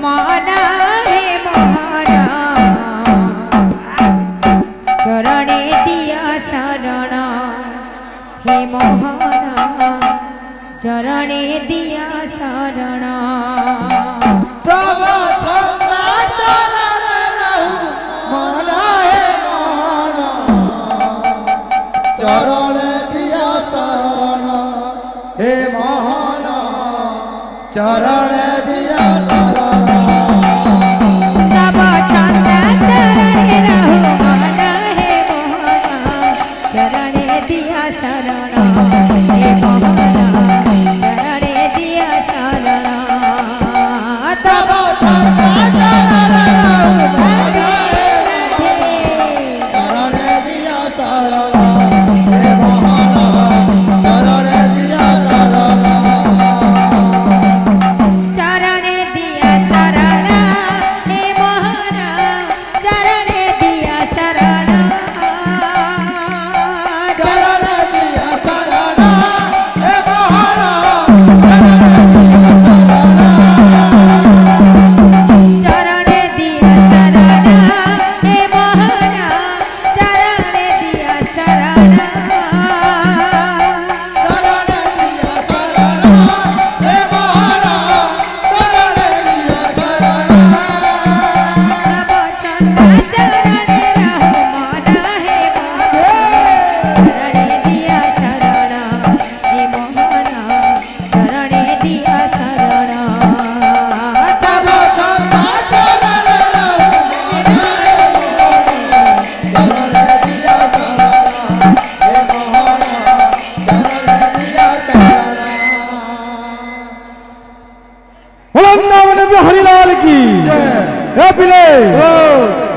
मोहना हे मोहना चरणे दिया शरण हे मोहना चरणे दिया शरण चरण दिया शरण हे मोहना चरण दिया शरण तब चंद्र चरणे रहु मोहना हे मोहना चरणे दिया शरण हे मोहना चरणे दिया शरण तब चंद्र चरणे रहु मोहना चरण दिया शरण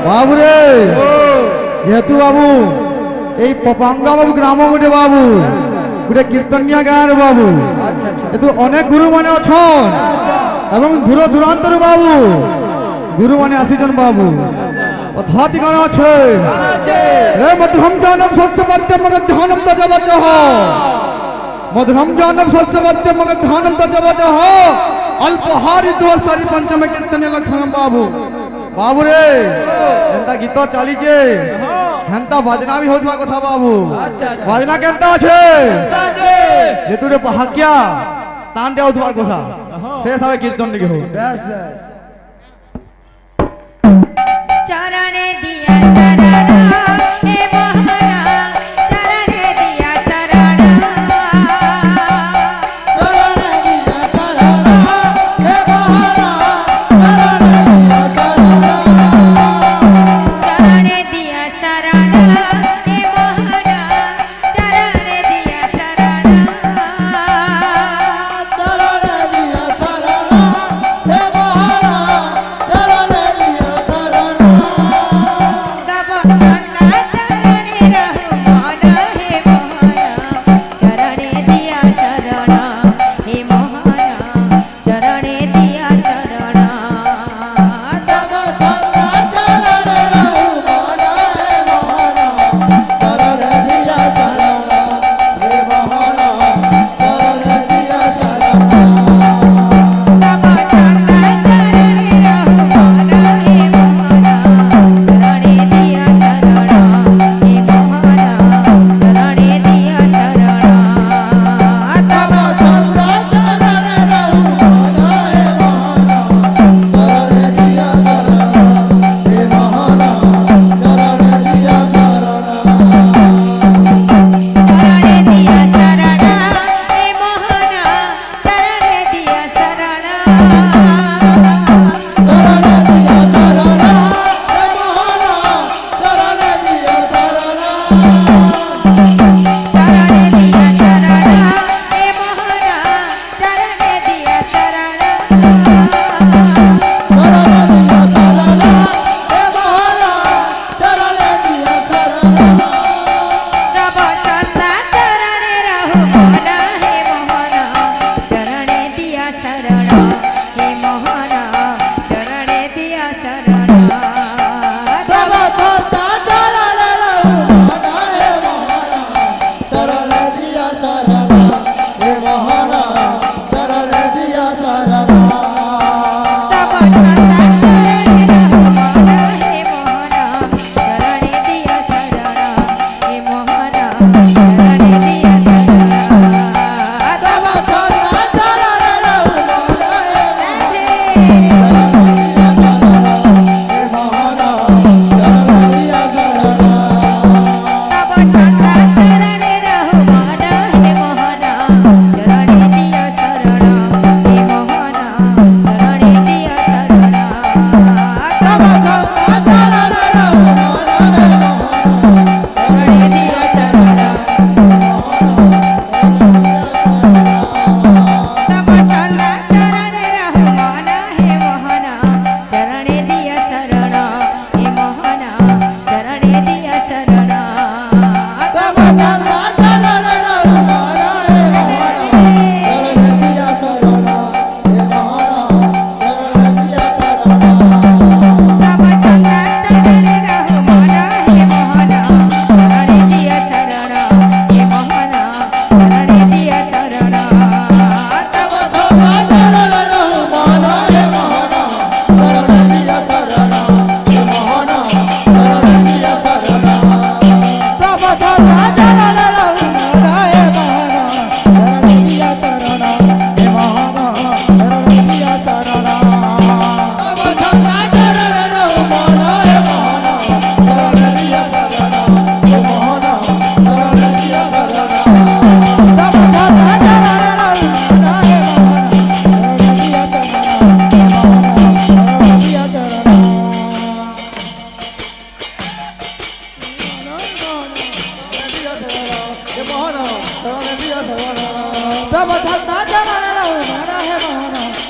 बाबू रे जेतु बाबू এই পপাঙ্গা বাবু গ্রাম গোটে বাবু গোটে কীর্তনিয়া গাঁর বাবু এতু অনেক গুরু মানে অছন এবং দূর দূরান্তর বাবু গুরু মানে আসিছন বাবু অথাতি গান আছে রে মধুরম জানম ষষ্ঠ পদ্যম ধ্যানম তজবচহ মধুরম জানম ষষ্ঠ পদ্যম ধ্যানম তজবচহ अल्पहारी दो सारी पंचम कीर्तन लखन बाबू बाबू रे एंता गीत चलीचे हेंता भजना भी होथवा कथा बाबू भजना केंता छे जेतुरे पहाकिया तांडे होथवा कथा से सबे कीर्तन लिखे हो बस बस चरणे दिया शरण हे मोहना चरणे दिया शरण तब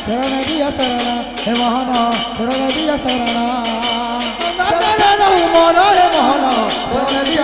शरण दिया शरण हे मोहन शरण दिया शरण मोहन हे मोहन शरण दिया